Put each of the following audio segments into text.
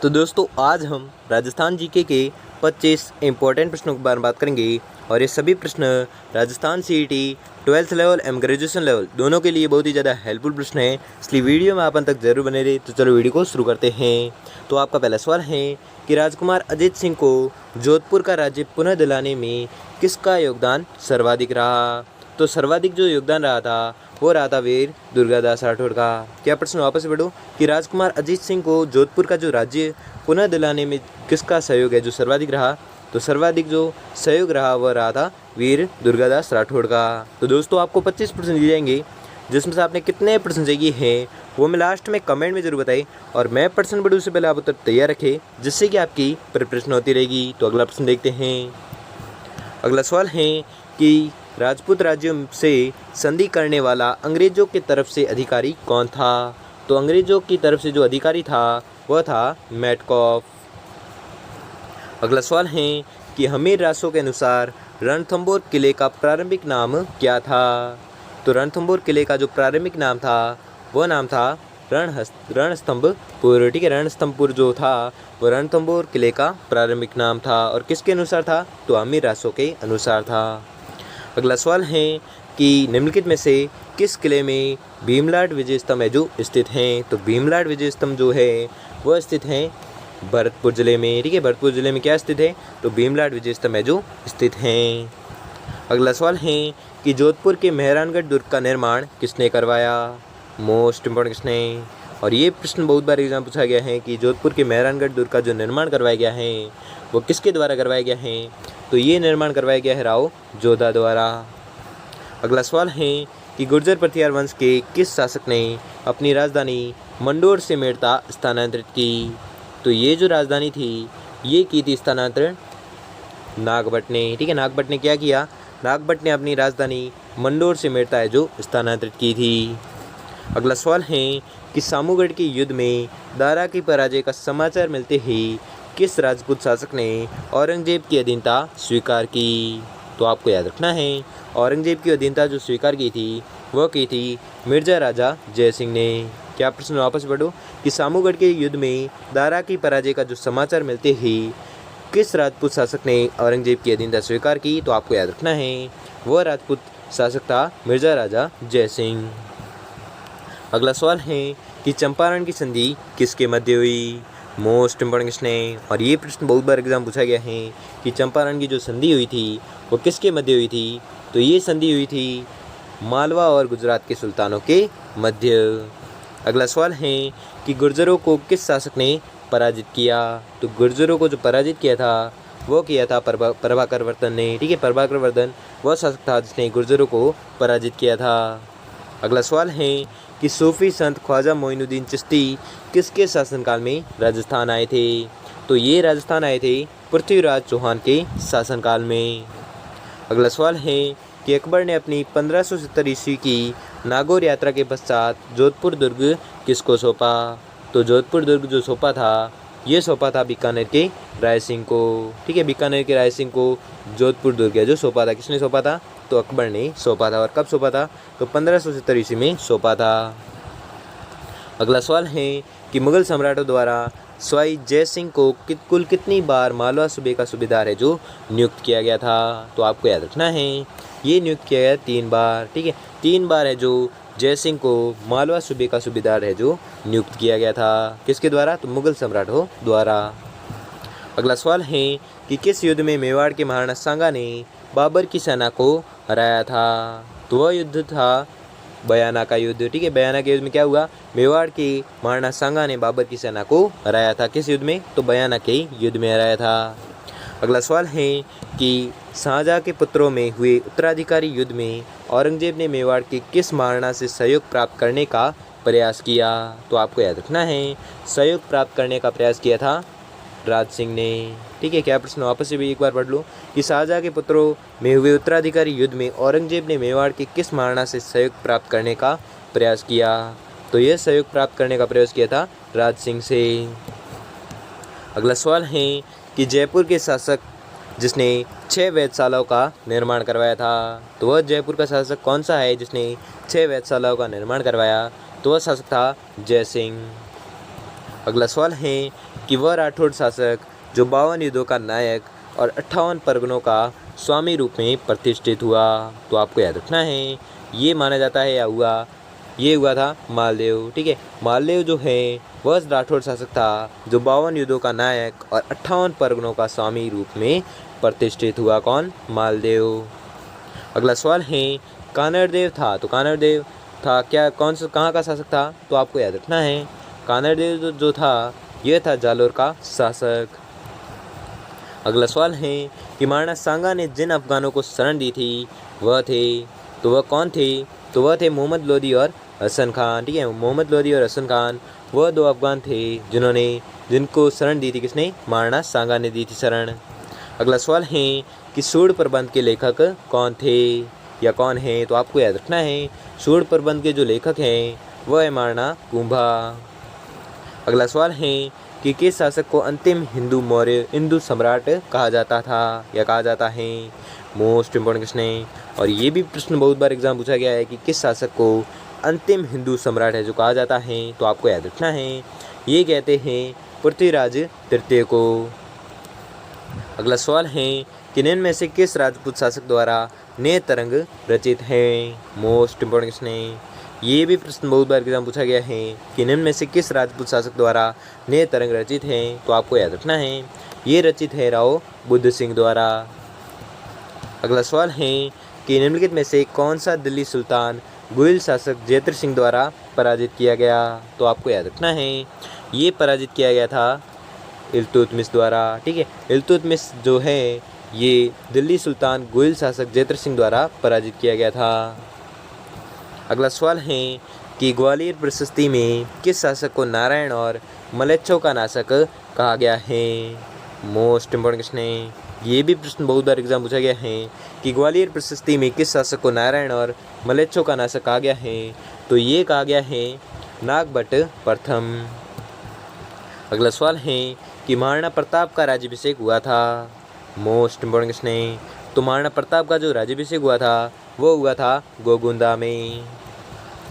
तो दोस्तों आज हम राजस्थान जीके के 25 इम्पोर्टेंट प्रश्नों के बारे में बात करेंगे और ये सभी प्रश्न राजस्थान सीईटी 12th लेवल एवं ग्रेजुएशन लेवल दोनों के लिए बहुत ही ज़्यादा हेल्पफुल प्रश्न हैं, इसलिए वीडियो में आप अंत तक जरूर बने रहे। तो चलो वीडियो को शुरू करते हैं। तो आपका पहला सवाल है कि राजकुमार अजीत सिंह को जोधपुर का राज्य पुनः दिलाने में किसका योगदान सर्वाधिक रहा। तो सर्वाधिक जो योगदान रहा था वो रहा था वीर दुर्गादास राठौड़ का। क्या प्रश्न वापस से पढ़ो कि राजकुमार अजीत सिंह को जोधपुर का जो राज्य पुनः दिलाने में किसका सहयोग है जो सर्वाधिक रहा। तो सर्वाधिक जो सहयोग रहा वह रहा था वीर दुर्गादास राठौड़ का। तो दोस्तों आपको 25 प्रश्न दिए जाएंगे, जिसमें से आपने कितने प्रश्न चाहिए हैं वो मैं लास्ट में कमेंट में जरूर बताएं और मैं प्रश्न पढ़ूँ उससे पहले आप उत्तर तैयार रखें, जिससे कि आपकी प्रिपरेशन होती रहेगी। तो अगला प्रश्न देखते हैं। अगला सवाल है कि राजपूत राज्यों से संधि करने वाला अंग्रेजों की तरफ से अधिकारी कौन था। तो अंग्रेजों की तरफ से जो अधिकारी था वह था मेटकॉफ। अगला सवाल है कि हमीर रासो के अनुसार रणथंभौर किले का प्रारंभिक नाम क्या था। तो रणथंभौर किले का जो प्रारंभिक नाम था वह नाम था रणस्तंभपुर। ठीक है, रणस्तंभपुर जो था वह रणथंभौर किले का प्रारंभिक नाम था और किसके अनुसार था तो हमीर रासो के अनुसार था। अगला सवाल है कि निम्नलिखित में से किस किले में भीमलाड विजय स्तंभ है जो स्थित हैं। तो भीमलाड विजय स्तंभ जो है वह स्थित है भरतपुर जिले में। ठीक है, भरतपुर जिले में क्या स्थित है तो भीमलाड विजय स्तंभ है जो स्थित हैं। अगला सवाल है कि जोधपुर के मेहरानगढ़ दुर्ग का निर्माण किसने करवाया। मोस्ट इम्पोर्टेंट क्वेश्चन है और ये प्रश्न बहुत बार एग्जाम पूछा गया है कि जोधपुर के मेहरानगढ़ दुर्ग का जो निर्माण करवाया गया है वो किसके द्वारा करवाया गया है। तो ये निर्माण करवाया गया है राव जोधा द्वारा। अगला सवाल है कि गुर्जर प्रतिहार वंश के किस शासक ने अपनी राजधानी मंडोर से मेड़ता स्थानांतरित की। तो ये जो राजधानी थी ये की थी स्थानांतरण नागभट्ट ने। ठीक है, नागभट्ट ने क्या किया, नागभट्ट ने अपनी राजधानी मंडोर से मेड़ता है जो स्थानांतरित की थी। अगला सवाल है कि सामूगढ़ के युद्ध में दारा की पराजय का समाचार मिलते ही किस राजपूत शासक ने औरंगजेब की अधीनता स्वीकार की। तो आपको याद रखना है औरंगजेब की अधीनता जो स्वीकार की थी वह की थी मिर्जा राजा जय सिंह ने। क्या प्रश्न वापस पढ़ो कि सामूगढ़ के युद्ध में दारा की पराजय का जो समाचार मिलते ही किस राजपूत शासक ने औरंगजेब की अधीनता स्वीकार की। तो आपको याद रखना है वह राजपूत शासक था मिर्जा राजा जय सिंह। अगला सवाल है कि चंपारण की संधि किसके मध्य हुई। मोस्ट इम्पोर्टेंट क्वेश्चन है और ये प्रश्न बहुत बार एग्जाम पूछा गया है कि चंपारण की जो संधि हुई थी वो किसके मध्य हुई थी। तो ये संधि हुई थी मालवा और गुजरात के सुल्तानों के मध्य। अगला सवाल है कि गुर्जरों को किस शासक ने पराजित किया। तो गुर्जरों को जो पराजित किया था वो किया था प्रभाकर वर्धन ने। ठीक है, प्रभाकर वर्धन वह शासक था जिसने गुर्जरों को पराजित किया था। अगला सवाल है कि सूफी संत ख्वाजा मोइनुद्दीन चिश्ती किसके शासनकाल में राजस्थान आए थे। तो ये राजस्थान आए थे पृथ्वीराज चौहान के शासनकाल में। अगला सवाल है कि अकबर ने अपनी 1570 ईस्वी की नागौर यात्रा के पश्चात जोधपुर दुर्ग किसको सौंपा। तो जोधपुर दुर्ग जो सौंपा था ये सौंपा था बीकानेर के राय सिंह को। ठीक है, बीकानेर के राय सिंह को जोधपुर दुर्ग है जो सौंपा था। किसने सौंपा था तो अकबर ने सौंपा था। और कब सौंपा था तो 1570 ईस्वी में सौंपा था। अगला सवाल है कि मुगल सम्राटों द्वारा सवाई जय सिंह को कुल कितनी बार मालवा सूबे का सूबेदार है जो नियुक्त किया गया था। तो आपको याद रखना है ये नियुक्त किया गया 3 बार। ठीक है, 3 बार है जो जय सिंह को मालवा सूबे का सूबेदार है जो नियुक्त किया गया था। किसके द्वारा तो मुगल सम्राटों द्वारा। अगला सवाल है कि किस युद्ध में मेवाड़ के महाराणा सांगा ने बाबर की सेना को हराया था। तो वह युद्ध था बयाना का युद्ध। ठीक है, बयाना के युद्ध में क्या हुआ, मेवाड़ के महाराणा सांगा ने बाबर की सेना को हराया था। किस युद्ध में तो बयाना के युद्ध में हराया था। अगला सवाल है कि शाहजहाँ के पुत्रों में हुए उत्तराधिकारी युद्ध में औरंगजेब ने मेवाड़ के किस महाराणा से सहयोग प्राप्त करने का प्रयास किया। तो आपको याद रखना है सहयोग प्राप्त करने का प्रयास किया था राज सिंह ने। ठीक है, क्या प्रश्न वापस से भी एक बार पढ़ लो कि शाहजहाँ के पुत्रों में हुए उत्तराधिकारी युद्ध में औरंगजेब ने मेवाड़ के किस महाराणा से सहयोग प्राप्त करने का प्रयास किया। तो यह सहयोग प्राप्त करने का प्रयास किया था राज सिंह से। अगला सवाल है कि जयपुर के शासक जिसने 6 वेधशालाओं का निर्माण करवाया था। तो वह जयपुर का शासक कौन सा है जिसने 6 वेधशालाओं का निर्माण करवाया। तो वह शासक था जय सिंह। अगला सवाल है कि वह राठौड़ शासक जो 52 युद्धों का नायक और 58 परगनों का स्वामी रूप में प्रतिष्ठित हुआ। तो आपको याद रखना है ये माना जाता है ये हुआ था मालदेव। ठीक है, मालदेव जो है वह राठौड़ शासक था जो 52 युद्धों का नायक और 58 परगनों का स्वामी रूप में प्रतिष्ठित हुआ। कौन? मालदेव। अगला सवाल है कानरदेव था, तो कानरदेव था क्या कहाँ का शासक था? तो आपको याद रखना है कानरदेव जो था यह था जालोर का शासक। अगला सवाल है कि महाराणा सांगा ने जिन अफगानों को शरण दी थी वह कौन थे? तो वह थे मोहम्मद लोदी और हसन खान। ठीक है, मोहम्मद लोदी और हसन खान वह 2 अफगान थे जिनको शरण दी थी। किसने? महाराणा सांगा ने दी थी शरण। अगला सवाल है कि सूड प्रबंध के लेखक कौन थे या कौन है? तो आपको याद रखना है सूड प्रबंध के जो लेखक हैं वह है महाराणा कुंभा। अगला सवाल है कि किस शासक को अंतिम हिंदू सम्राट कहा जाता था या कहा जाता है? मोस्ट इम्पोर्टेंट क्वेश्चन है और ये भी प्रश्न बहुत बार एग्जाम पूछा गया है कि किस शासक को अंतिम हिंदू सम्राट है जो कहा जाता है? तो आपको याद रखना है ये कहते हैं पृथ्वीराज तृतीय को। अगला सवाल है कि निम्न में से किस राजपूत शासक द्वारा नए तरंग रचित है? मोस्ट इम्पोर्टेंट क्वेश्चन है ये भी प्रश्न बहुत बार एग्जाम पूछा गया है कि निम्न में से किस राजपूत शासक द्वारा नए तरंग रचित हैं? तो आपको याद रखना है ये रचित है राव बुद्ध सिंह द्वारा। अगला सवाल है कि निम्नलिखित में से कौन सा दिल्ली सुल्तान गुइल शासक जयद्रथ सिंह द्वारा पराजित किया गया? तो आपको याद रखना है ये पराजित किया गया था इल्तुतमिश द्वारा। ठीक है, इल्तुतमिश जो है ये दिल्ली सुल्तान गुइल शासक जयद्रथ सिंह द्वारा पराजित किया गया था। अगला सवाल है कि ग्वालियर प्रशस्ति में किस शासक को नारायण और मलेच्छों का नाशक कहा गया है? मोस्ट इम्पोर्टेंट क्वेश्चन है ये भी प्रश्न बहुत बार एग्जाम पूछा गया है कि ग्वालियर प्रशस्ति में किस शासक को नारायण और मलेच्छों का नाशक कहा गया है? तो ये कहा गया है नागभट्ट प्रथम। अगला सवाल है कि महाराणा प्रताप का राज्याभिषेक हुआ था। मोस्ट इम्पोर्टेंट क्वेश्चन है तो महाराणा प्रताप का जो राज्याभिषेक हुआ था वो हुआ था गोगुंदा में।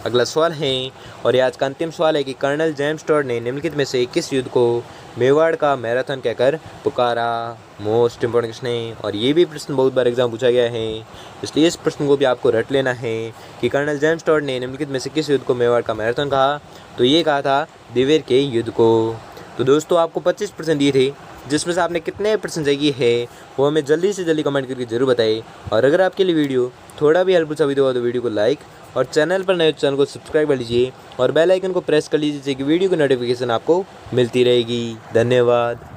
अगला सवाल है और ये आज का अंतिम सवाल है कि कर्नल जेम्स टॉड ने निम्नलिखित में से किस युद्ध को मेवाड़ का मैराथन कहकर पुकारा? मोस्ट इम्पोर्टेंट क्वेश्चन है और ये भी प्रश्न बहुत बार एग्जाम पूछा गया है, इसलिए इस प्रश्न को भी आपको रट लेना है कि कर्नल जेम्स टॉड ने निम्नलिखित में से किस युद्ध को मेवाड़ का मैराथन कहा? तो ये कहा था दिवेर के युद्ध को। तो दोस्तों आपको 25% दिए थे, जिसमें से आपने कितने परसेंट सही है वो हमें जल्दी से जल्दी कमेंट करके जरूर बताइए। और अगर आपके लिए वीडियो थोड़ा भी हेल्पफुल साबित हुआ तो वीडियो को लाइक और चैनल पर नए चैनल को सब्सक्राइब कर लीजिए और बेल आइकन को प्रेस कर लीजिए कि वीडियो की नोटिफिकेशन आपको मिलती रहेगी। धन्यवाद।